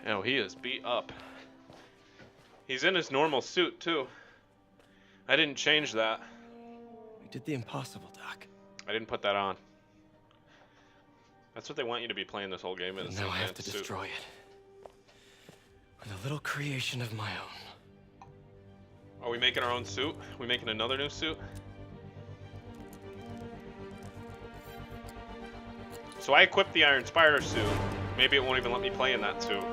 Oh, he is beat up. He's in his normal suit, too. I didn't change that. We did the impossible, Doc. I didn't put that on. That's what they want you to be playing this whole game in. And now I have to destroy it. With a little creation of my own. Are we making our own suit? We making another new suit? So I equipped the Iron Spider suit. Maybe it won't even let me play in that suit.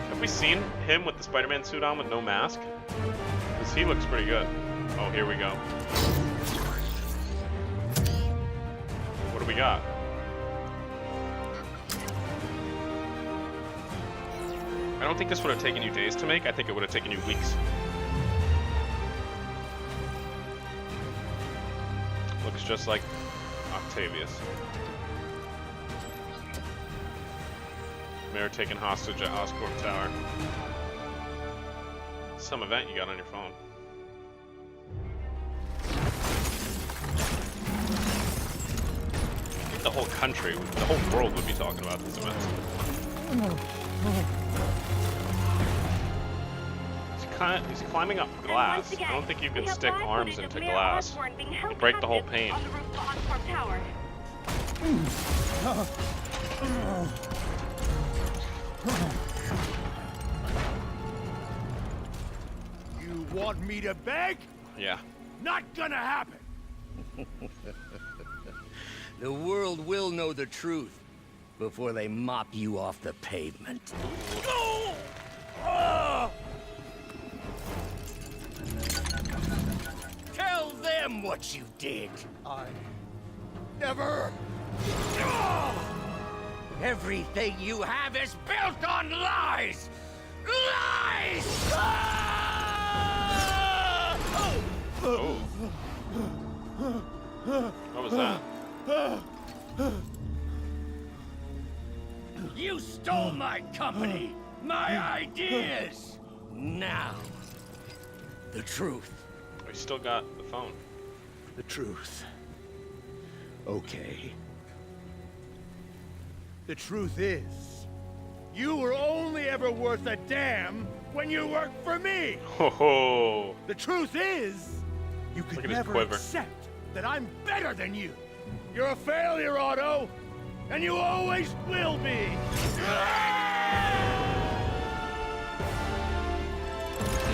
Have we seen him with the Spider-Man suit on with no mask? Because he looks pretty good. Oh, here we go. What do we got? I don't think this would have taken you days to make. I think it would have taken you weeks. Looks just like Octavius. Mayor taken hostage at Oscorp Tower. Some event you got on your phone. I think the whole country, the whole world would be talking about these events. He's climbing up glass. I don't think you can stick arms into glass. You break the whole pane. You want me to beg? Yeah. Not gonna happen. The world will know the truth before they mop you off the pavement. Tell them what you did. I never. Everything you have is built on lies! Lies! Oh. What was that? You stole my company, my ideas! Now, the truth. We still got the phone. The truth. Okay. The truth is, you were only ever worth a damn when you worked for me. Ho ho! The truth is, you could Look at his never quiver. accept that I'm better than you. You're a failure, Otto, and you always will be.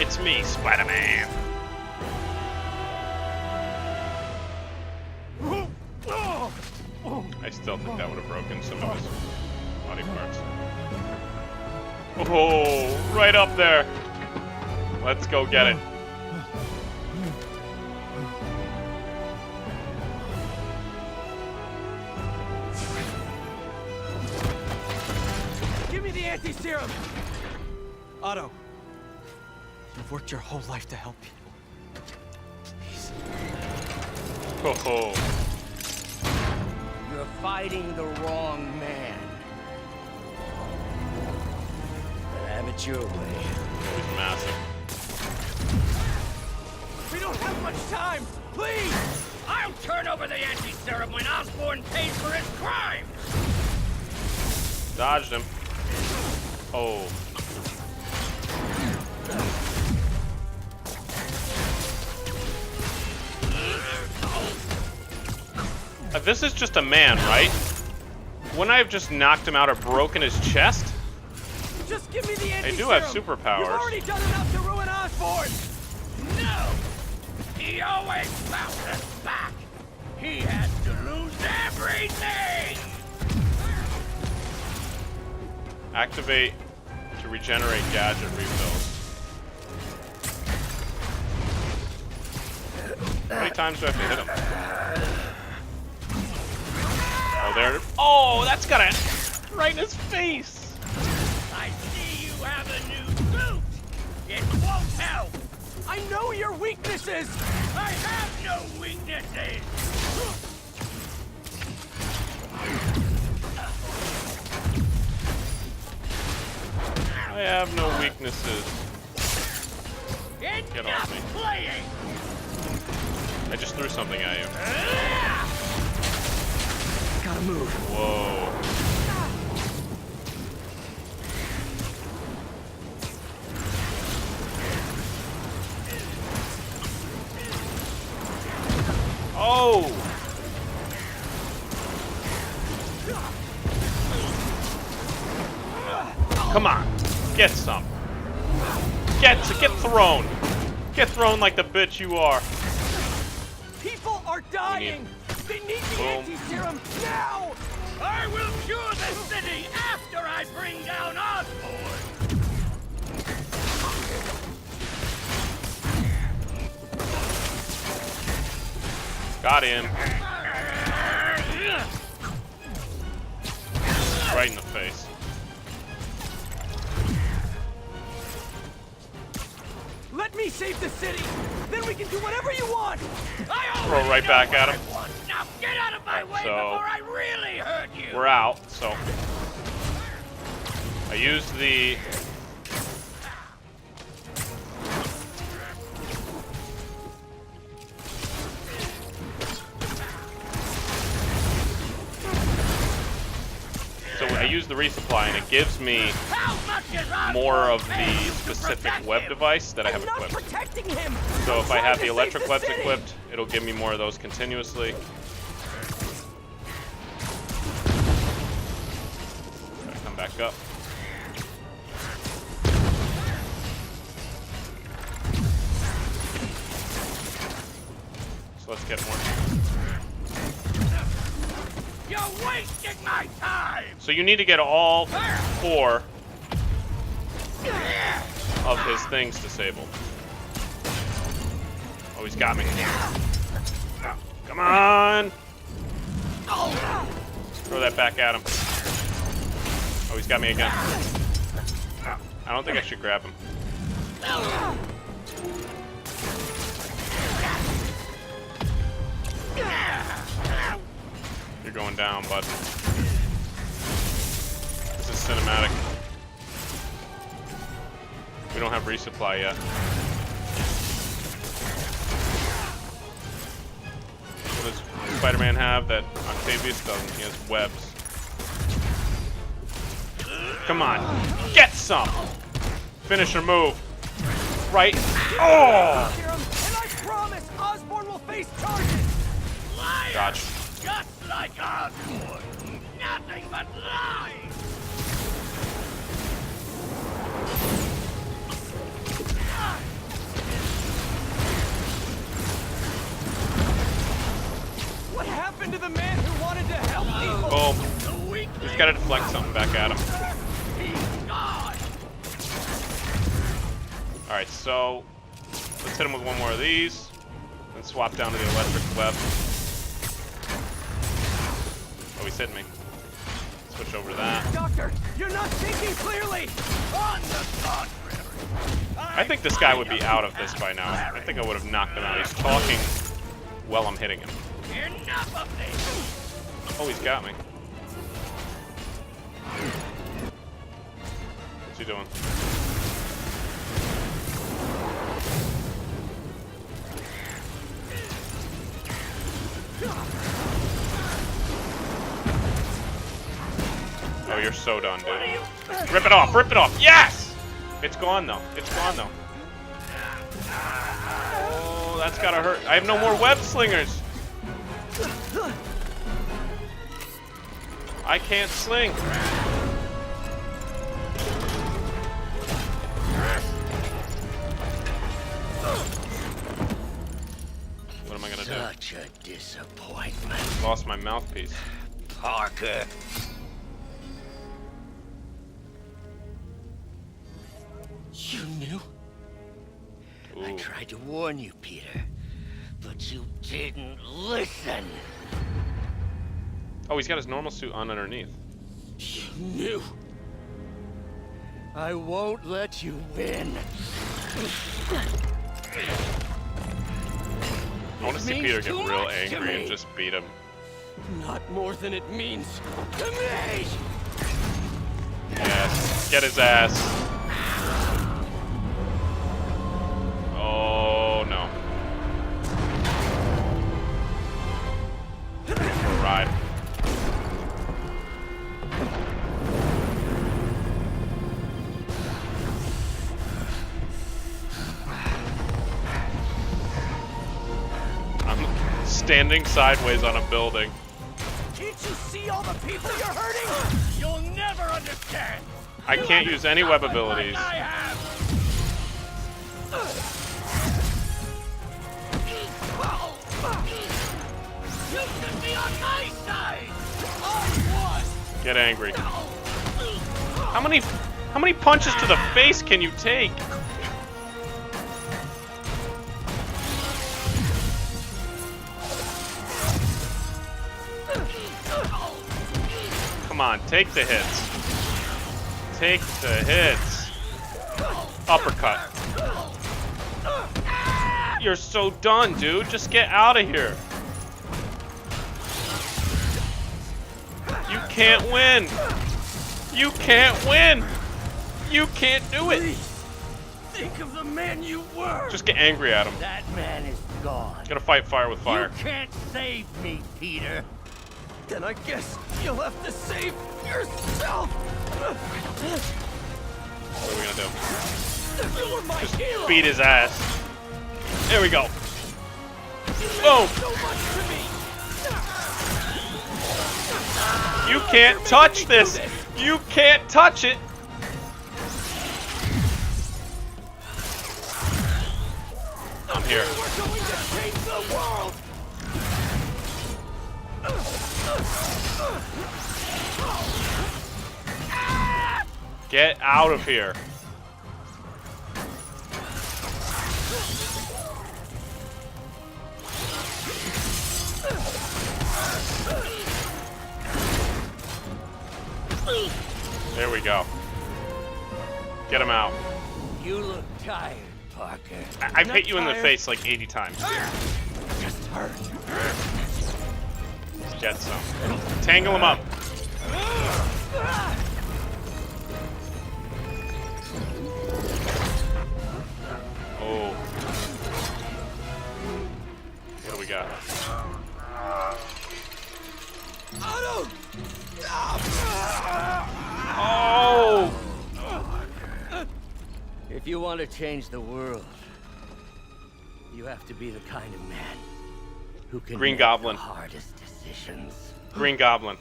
It's me, Spider-Man. I still think that would have broken some of his body parts. Oh, right up there. Let's go get it. Give me the anti-serum! Otto, you've worked your whole life to help people. Please. Ho ho. You're fighting the wrong man. But have it your way. He's massive. We don't have much time! Please! I'll turn over the anti-serum when Osborn pays for his crime! Dodged him. Oh. This is just a man, right? Wouldn't I have just knocked him out or broken his chest? Just give me the anti-serum! They do have superpowers. You've already done enough to ruin Osborn! No! He always bounces back! He has to lose everything! Activate to regenerate gadget refills. How many times do I have to hit him? Oh, there. Oh, that's got it right in his face. I see you have a new suit! It won't help! I know your weaknesses! I have no weaknesses! I have no weaknesses. Get off me. Playing! I just threw something at you. Gotta move. Come on. Get some. Get thrown. Get thrown like the bitch you are. People are dying. They need the anti-serum now. I will cure the city after I bring down Osborn! Got him. Right in the face. Let me save the city. Then we can do whatever you want. Throw right back at him. Now get out of my way So, before I really hurt you! We're out, so I used the resupply, and it gives me more of the specific web device that I have equipped. So if I have the electric webs equipped, it'll give me more of those continuously. Gotta come back up. So let's get more. You're wasting my time! So you need to get all 4 of his things disabled. Oh, he's got me. Come on! Throw that back at him. Oh, he's got me again. I don't think I should grab him. You're going down, bud. This is cinematic. We don't have resupply yet. What does Spider-Man have that Octavius doesn't? He has webs. Come on, get some! Finisher move. Right. Oh! And I promise Osborn will face charges! Liar! Gotcha. Just like Osborn! Nothing but lies! What happened to the man who wanted to help people? Boom. He's got to deflect something back at him. Alright, so let's hit him with one more of these. And swap down to the electric web. Oh, he's hitting me. Switch over to that. Doctor, you're not thinking clearly! On the contrary! I think this guy would be out of this by now. I think I would have knocked him out. He's talking while I'm hitting him. Enough of this! Oh, he's got me. What's he doing? Oh, you're so done, dude. Rip it off! Rip it off! Yes! It's gone, though. It's gone, though. Oh, that's gotta hurt. I have no more web slingers. I can't sling. What am I gonna do? Such a disappointment. Lost my mouthpiece. Parker. You knew? I Ooh. tried to warn you, Peter, but you didn't listen. Oh, he's got his normal suit on underneath. You knew. I won't let you win. I want to see Peter get real angry and just beat him. Not more than it means to me! Yes, get his ass. Oh no. For a ride. I'm standing sideways on a building. Can't you see all the people you're hurting? You'll never understand! I can't use any web abilities. I have. You should be on my side. Get angry. How many punches to the face can you take? Come on, take the hits. Take the hits. Uppercut. You're so done, dude. Just get out of here. You can't win. You can't win. You can't do it. Think of the man you were. Just get angry at him. That man is gone. Gotta fight fire with fire. You can't save me, Peter. Then I guess you'll have to save yourself. What are we gonna do? You were my Just hero. beat his ass. There we go. Boom. So much to me. You can't touch this. You can't touch it. I'm here. We're going to change the world. Get out of here. There we go. Get him out. You look tired, Parker. I've hit you in the tired. face like 80 times. Just hurt. Get some. Tangle him up. Oh. What do we got? Otto! Oh! If you want to change the world, you have to be the kind of man who can Green make Goblin. the hardest decisions. Green Goblin.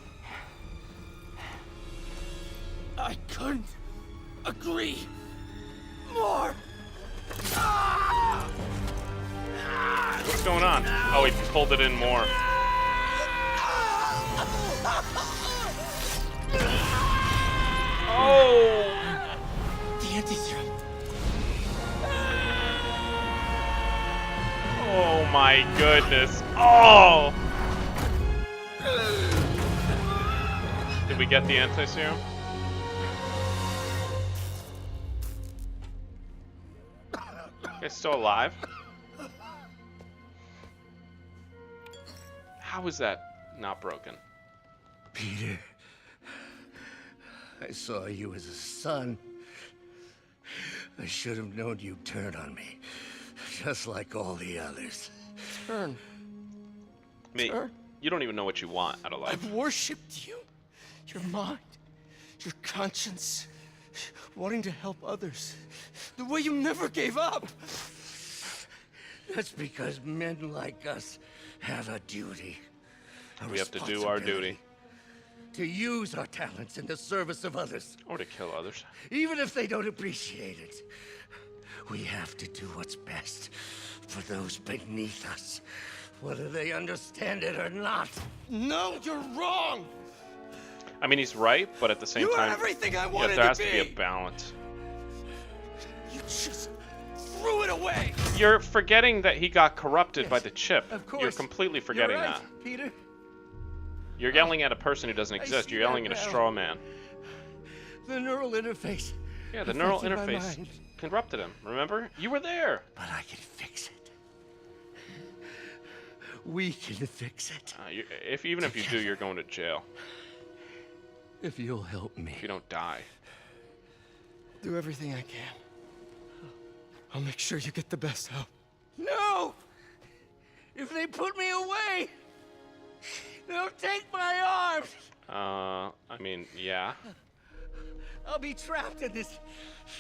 I couldn't agree more. What's going on? Oh, he pulled it in more. Oh! The anti-serum. Oh my goodness. Oh! Did we get the anti-serum? It's still alive? How is that not broken? Peter, I saw you as a son. I should have known you'd turn on me, just like all the others. Turn. Me, you don't even know what you want out of life. I've worshipped you. Your mind. Your conscience. Wanting to help others. The way you never gave up. That's because men like us have a duty. We have to do our duty. To use our talents in the service of others. Or to kill others. Even if they don't appreciate it. We have to do what's best for those beneath us, whether they understand it or not. No, you're wrong. I mean, he's right, but at the same You are time, everything I yeah, wanted there has to to be. be a balance. You just threw it away. You're forgetting that he got corrupted by the chip. Of course. You're completely forgetting You're right, that. Peter. You're yelling at a person who doesn't exist. see You're yelling that at a now. straw man. The neural interface. Yeah, the neural affected my interface mind. corrupted him. Remember? You were there. But I can fix it. We can fix it. Even if you do, you're going to jail If you'll help me. if you don't die. Do everything I can. I'll make sure you get the best help. No! If they put me away, they'll take my arms. I mean, yeah. I'll be trapped in this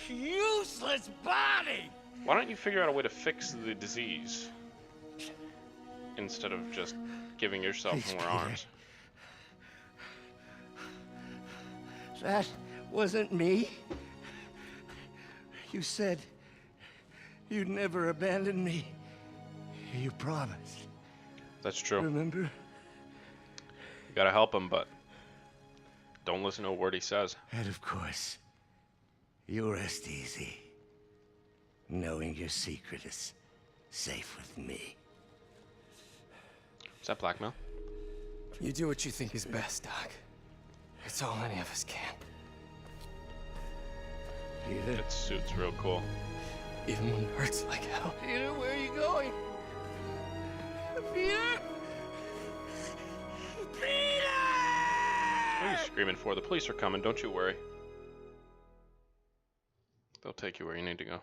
useless body. Why don't you figure out a way to fix the disease instead of just giving yourself Please, more Peter. arms? That wasn't me. You said you'd never abandon me. You promised. That's true. Remember? You gotta help him, but don't listen to a word he says. And of course, you'll rest easy, knowing your secret is safe with me. Is that blackmail? You do what you think is best, Doc. It's all any of us can. Peter? That suit's real cool. Even when it hurts like hell. Peter, where are you going? Peter? Peter! What are you screaming for? The police are coming, don't you worry. They'll take you where you need to go.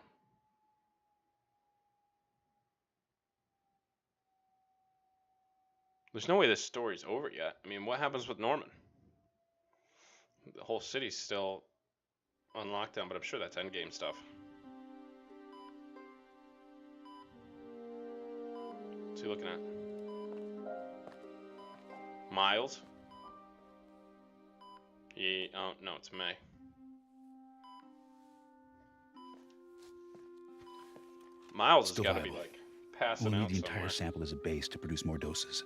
There's no way this story's over yet. I mean, what happens with Norman? The whole city's still on lockdown, but I'm sure that's endgame stuff. What's he looking at? Miles? Yeah, oh, no, it's May. Miles has Still got to be, viable. like, passing We'll out need the entire somewhere. sample as a base to produce more doses.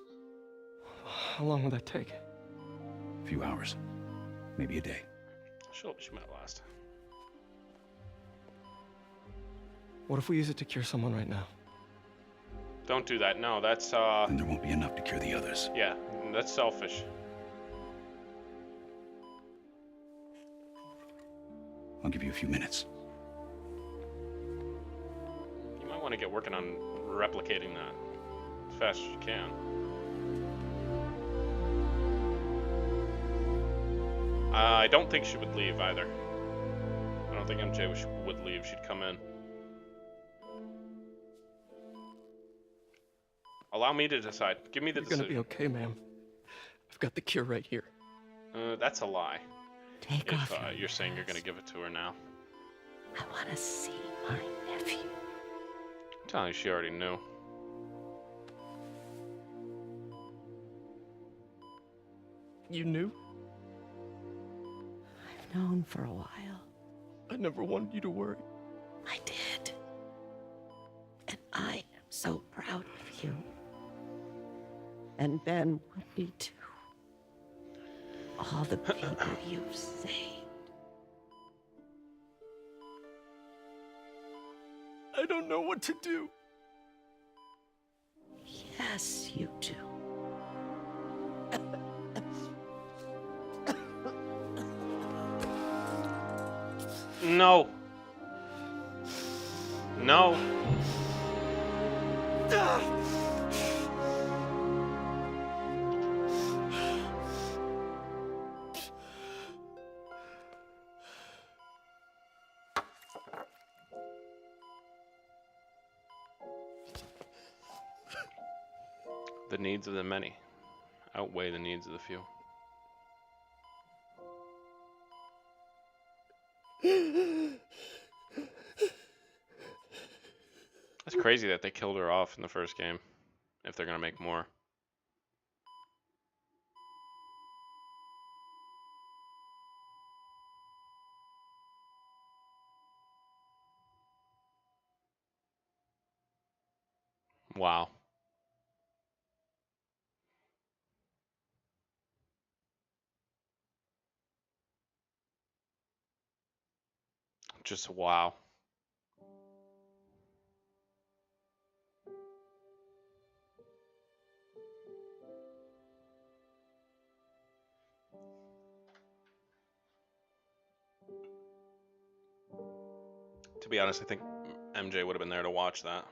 How long will that take? A few hours. Maybe a day. She might last. What if we use it to cure someone right now? Don't do that. No, that's, And there won't be enough to cure the others. yeah, that's selfish. I'll give you a few minutes. You might want to get working on replicating that as fast as you can. I don't think she would leave either. I don't think MJ would leave. She'd come in. Allow me to decide. Give me the You're gonna decision. be okay, ma'am. I've got the cure right here. That's a lie. Take If off your you're saying you're going to mask. give it to her now. I want to see my nephew. I'm telling you, she already knew. You knew? I've known for a while. I never wanted you to worry. I did. And I am so proud of you. And Ben would be too. All the people you've saved. I don't know what to do. Yes, you do. No. No. The needs of the many outweigh the needs of the few. It's crazy that they killed her off in the first game, if they're gonna make more. Wow. Just wow. To be honest, I think MJ would have been there to watch that.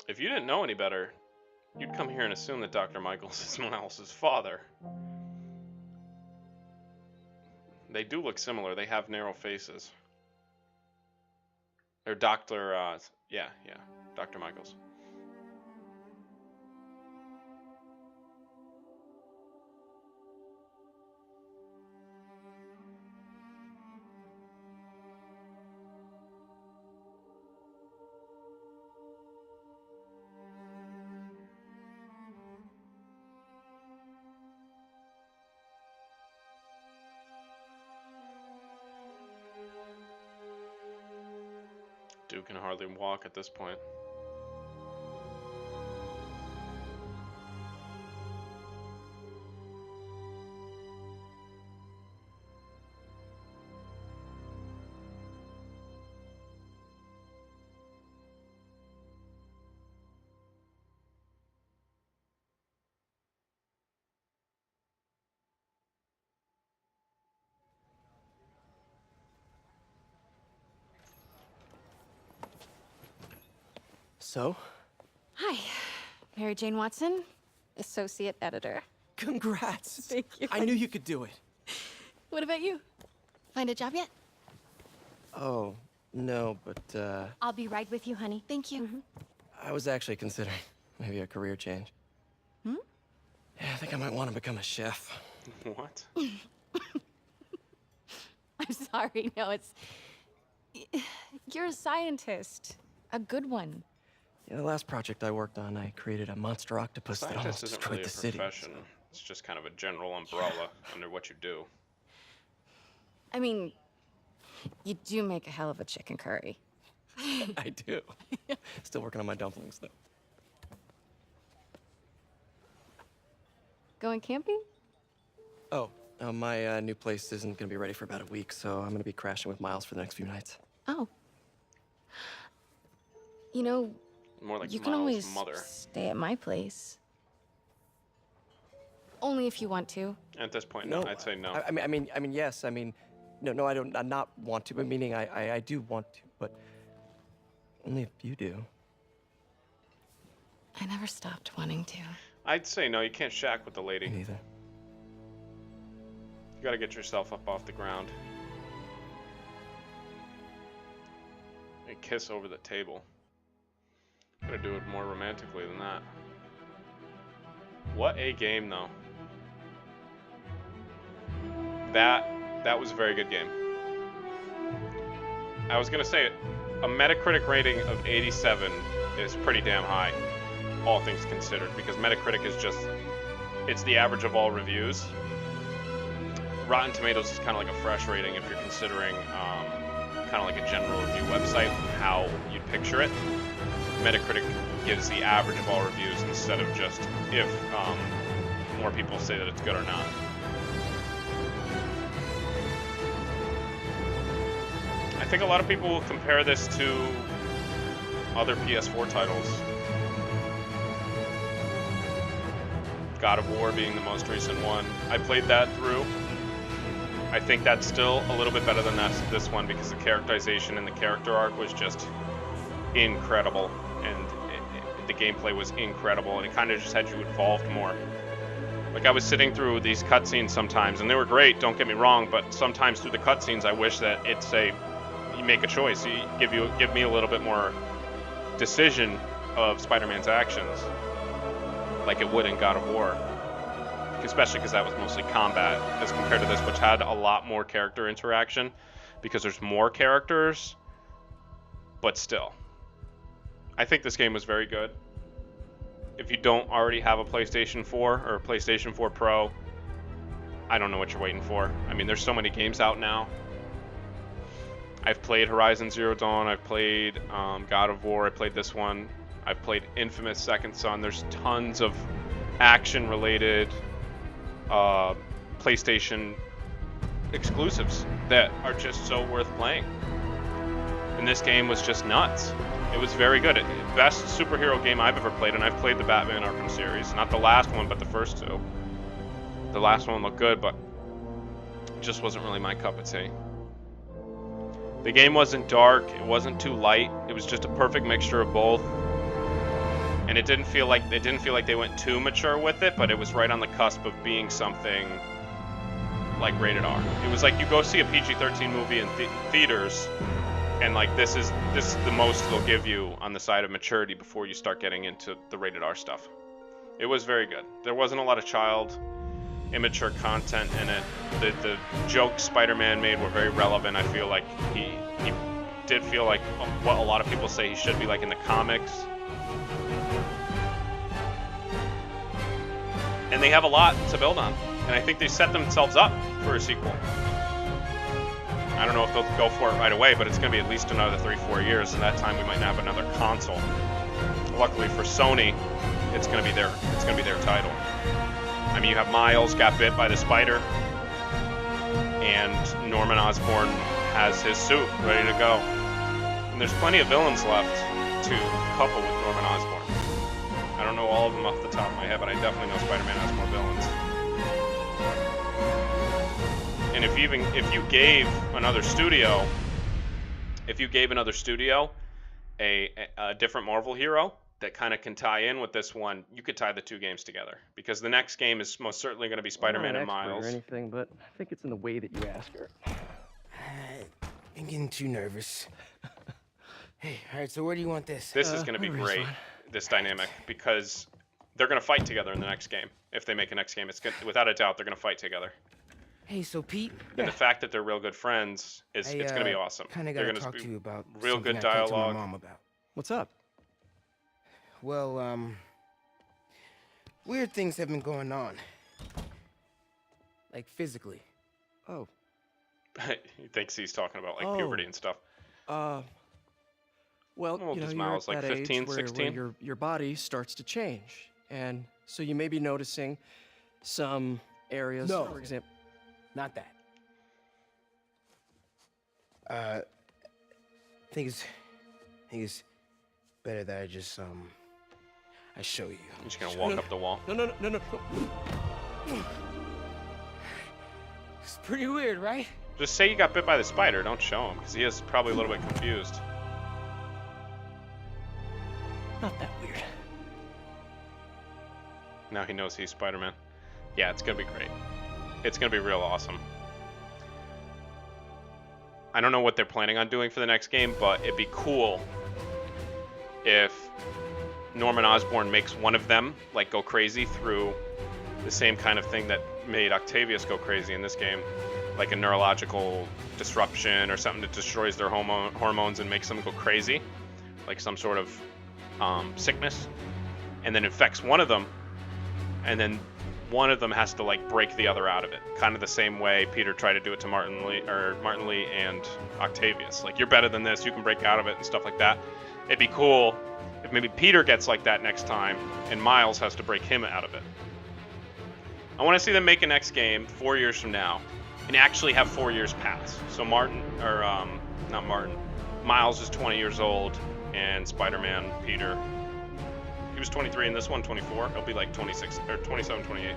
If you didn't know any better, you'd come here and assume that Dr. Michaels is Miles's father. They do look similar. They have narrow faces. Or Dr. Yeah, Dr. Michaels. who can hardly walk at this point. So, Hi, Mary Jane Watson, Associate Editor. congrats. Thank you. I knew you could do it. What about you? Find a job yet? Oh, no, but, I'll be right with you, honey. Thank you. I was actually considering maybe a career change. Yeah, I think I might want to become a chef. What? I'm sorry. No, it's. You're a scientist. A good one. Yeah, the last project I worked on, I created a monster octopus that almost Scientist isn't destroyed really a the city. profession. It's just kind of a general umbrella under what you do. I mean, you do make a hell of a chicken curry. I do. Still working on my dumplings, though. Going camping? Oh, my new place isn't gonna be ready for about a week, so I'm gonna be crashing with Miles for the next few nights. Oh. You know, More like you can Miles' always mother. stay at my place. Only if you want to. At this point, no. I'd say no. I mean, yes. I mean, no. I don't. I not want to, but meaning I do want to, but only if you do. I never stopped wanting to. I'd say no. You can't shack with the lady. Me neither. You gotta get yourself up off the ground. And kiss over the table. Gotta do it more romantically than that. What a game, though. That was a very good game. I was gonna say, a Metacritic rating of 87 is pretty damn high, all things considered, because Metacritic is just, it's the average of all reviews. Rotten Tomatoes is kind of like a fresh rating if you're considering kind of like a general review website, how you'd picture it. Metacritic gives the average of all reviews instead of just if more people say that it's good or not. I think a lot of people will compare this to other PS4 titles. God of War being the most recent one. I played that through. I think that's still a little bit better than this one because the characterization and the character arc was just incredible, and the gameplay was incredible, and it kind of just had you involved more. Like, I was sitting through these cutscenes sometimes, and they were great, don't get me wrong, but sometimes through the cutscenes I wish that it'd say, you make a choice, you give me a little bit more decision of Spider-Man's actions, like it would in God of War. Especially because that was mostly combat, as compared to this, which had a lot more character interaction, because there's more characters, but still. I think this game was very good. If you don't already have a PlayStation 4 or a PlayStation 4 Pro, I don't know what you're waiting for. I mean, there's so many games out now. I've played Horizon Zero Dawn, I've played God of War, I played this one, I've played Infamous Second Son. There's tons of action-related PlayStation exclusives that are just so worth playing. And this game was just nuts. It was very good. Best superhero game I've ever played, and I've played the Batman Arkham series. Not the last one, but the first two. The last one looked good, but it just wasn't really my cup of tea. The game wasn't dark, it wasn't too light, it was just a perfect mixture of both. And it didn't feel like they went too mature with it, but it was right on the cusp of being something like rated R. It was like you go see a PG-13 movie in theaters, and like this is the most they'll give you on the side of maturity before you start getting into the rated R stuff. It was very good. There wasn't a lot of child, immature content in it. The jokes Spider-Man made were very relevant. I feel like he did feel like what a lot of people say he should be like in the comics. And they have a lot to build on. And I think they set themselves up for a sequel. I don't know if they'll go for it right away, but it's going to be at least another 3-4 years, and that time we might not have another console. Luckily for Sony, it's going to be their title. I mean, you have Miles got bit by the spider, and Norman Osborn has his suit ready to go. And there's plenty of villains left to couple with Norman Osborn. I don't know all of them off the top of my head, but I definitely know Spider-Man has more villains. And if you gave another studio a different Marvel hero that kind of can tie in with this one, you could tie the two games together, because the next game is most certainly going to be Spider-Man and Miles. Or anything, but I think it's in the way that you ask her. I'm getting too nervous. Hey, all right, so where do you want this? This is going to be great, this dynamic, because they're going to fight together in the next game. If they make a next game, without a doubt they're going to fight together. Hey, so Pete? And the fact that they're real good friends it's going to be awesome. Kinda They're gotta going talk to you about real something good I talked to my dialogue. mom about. What's up? Well, weird things have been going on. Like physically. Oh. He thinks he's talking about like puberty and stuff. Well, Well, you know, does you're Miles, at like that 15, age where 16? your body starts to change, and so you may be noticing some areas, No. for example. Not that. I think it's better that I just I show you. You're just going to walk up the wall. No. It's pretty weird, right? Just say you got bit by the spider. Don't show him, because he is probably a little bit confused. Not that weird. Now he knows he's Spider-Man. Yeah, it's going to be great. It's going to be real awesome. I don't know what they're planning on doing for the next game, but it'd be cool if Norman Osborn makes one of them like go crazy through the same kind of thing that made Octavius go crazy in this game, like a neurological disruption or something that destroys their hormones and makes them go crazy, like some sort of sickness, and then infects one of them, and then one of them has to like break the other out of it, kind of the same way Peter tried to do it to Martin Lee and Octavius. Like, you're better than this, you can break out of it and stuff like that. It'd be cool if maybe Peter gets like that next time and Miles has to break him out of it. I want to see them make a next game 4 years from now and actually have 4 years pass. So Miles is 20 years old and Spider-Man, Peter, he was 23 in this one, 24. He'll be like 26 or 27, 28.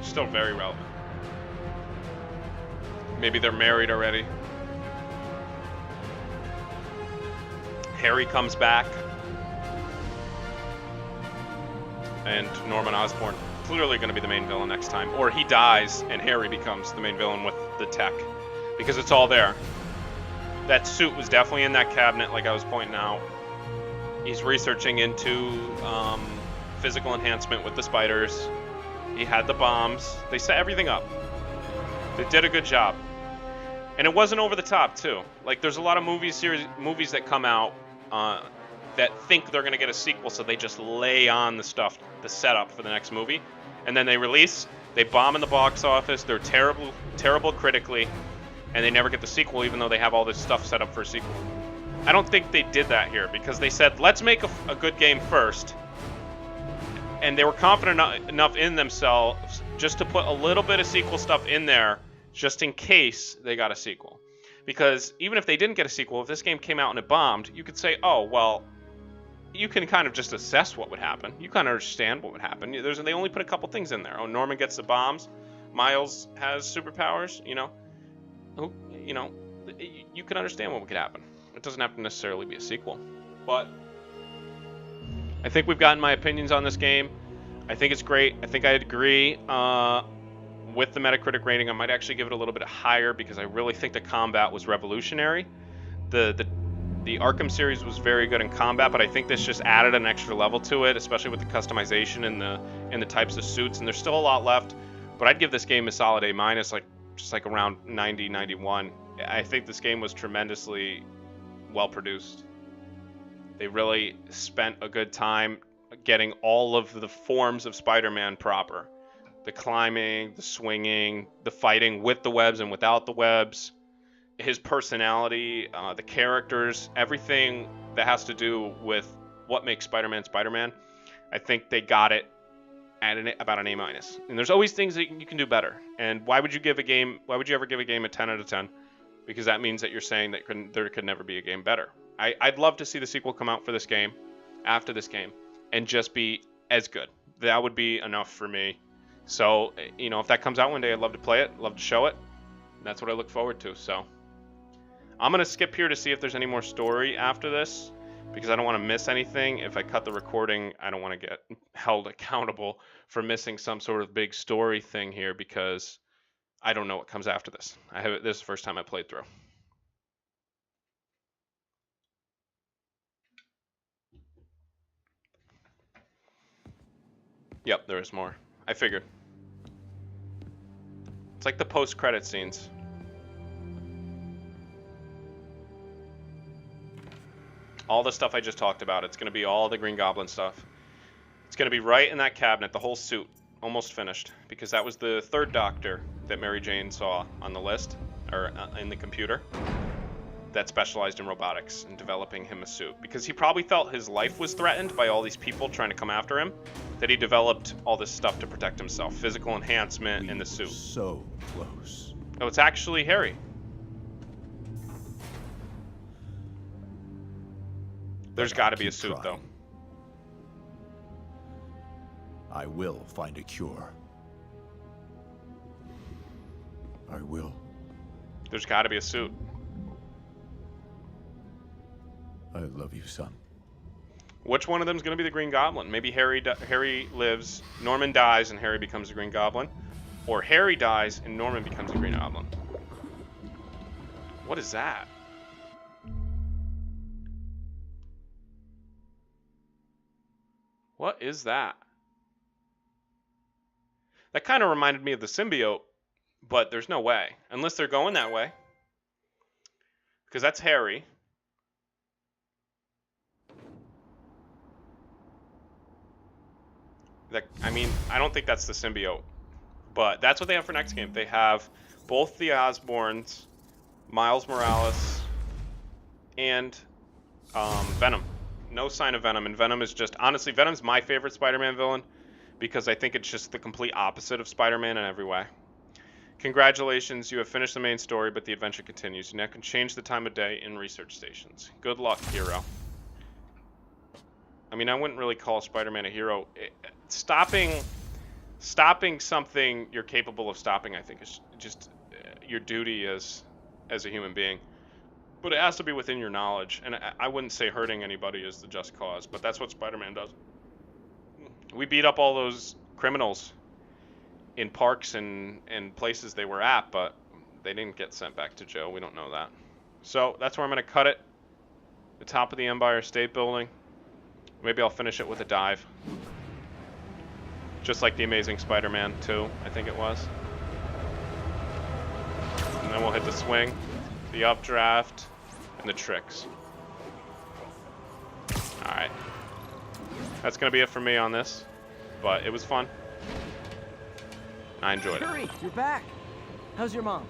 Still very relevant. Maybe they're married already. Harry comes back. And Norman Osborn clearly going to be the main villain next time. Or he dies and Harry becomes the main villain with the tech. Because it's all there. That suit was definitely in that cabinet, like I was pointing out. He's researching into physical enhancement with the spiders. He had the bombs. They set everything up. They did a good job. And it wasn't over the top, too. Like, there's a lot of movies that come out that think they're going to get a sequel, so they just lay on the stuff, the setup for the next movie. And then they release, they bomb in the box office, they're terrible critically, and they never get the sequel, even though they have all this stuff set up for a sequel. I don't think they did that here, because they said, let's make a good game first. And they were confident enough in themselves just to put a little bit of sequel stuff in there, just in case they got a sequel. Because even if they didn't get a sequel, if this game came out and it bombed, you could say, oh, well, you can kind of just assess what would happen. You kind of understand what would happen. They only put a couple things in there. Oh, Norman gets the bombs. Miles has superpowers, you know. You can understand what could happen. It doesn't have to necessarily be a sequel. But I think we've gotten my opinions on this game. I think it's great. I think I agree with the Metacritic rating. I might actually give it a little bit higher because I really think the combat was revolutionary. The Arkham series was very good in combat, but I think this just added an extra level to it, especially with the customization and the types of suits. And there's still a lot left, but I'd give this game a solid A-, just like around 90, 91. I think this game was tremendously well produced. They really spent a good time getting all of the forms of Spider-Man proper. The climbing, the swinging, the fighting with the webs and without the webs. his personality, the characters, everything that has to do with what makes Spider-Man Spider-Man, I think they got it at about an A-. And there's always things that you can do better. And why would you ever give a game a 10 out of 10? Because that means that you're saying that there could never be a game better. I'd love to see the sequel come out for this game, after this game, and just be as good. That would be enough for me. So, you know, if that comes out one day, I'd love to play it, love to show it. That's what I look forward to. So, I'm going to skip here to see if there's any more story after this, because I don't want to miss anything. If I cut the recording, I don't want to get held accountable for missing some sort of big story thing here, because I don't know what comes after this. This is the first time I played through. Yep, there is more. I figured. It's like the post-credit scenes. All the stuff I just talked about. It's going to be all the Green Goblin stuff. It's going to be right in that cabinet, the whole suit. Almost finished. Because that was the third Doctor that Mary Jane saw on the list, or in the computer, that specialized in robotics and developing him a suit. Because he probably felt his life was threatened by all these people trying to come after him, that he developed all this stuff to protect himself. Physical enhancement in the suit. So close. Oh, it's actually Harry. There's got to be a suit, though. I will find a cure. I will. There's got to be a suit. I love you, son. Which one of them is going to be the Green Goblin? Maybe Harry lives, Norman dies, and Harry becomes the Green Goblin. Or Harry dies, and Norman becomes the Green Goblin. What is that? What is that? That kind of reminded me of the symbiote, but there's no way. Unless they're going that way. Because that's Harry. I mean, I don't think that's the symbiote. But that's what they have for next game. They have both the Osborns, Miles Morales, and Venom. No sign of Venom. And Venom is just... Honestly, Venom's my favorite Spider-Man villain, because I think it's just the complete opposite of Spider-Man in every way. Congratulations, you have finished the main story, but the adventure continues. You now can change the time of day in research stations. Good luck, hero. I mean, I wouldn't really call Spider-Man a hero. Stopping something you're capable of stopping, I think, is just your duty as a human being. But it has to be within your knowledge. And I wouldn't say hurting anybody is the just cause, but that's what Spider-Man does. We beat up all those criminals in parks and places they were at, but they didn't get sent back to jail. We don't know that. So that's where I'm going to cut it. The top of the Empire State Building. Maybe I'll finish it with a dive. Just like the Amazing Spider-Man 2, I think it was. And then we'll hit the swing, the updraft, and the tricks. Alright. That's going to be it for me on this. But it was fun. I enjoyed it. Hurry, you're back. How's your mom?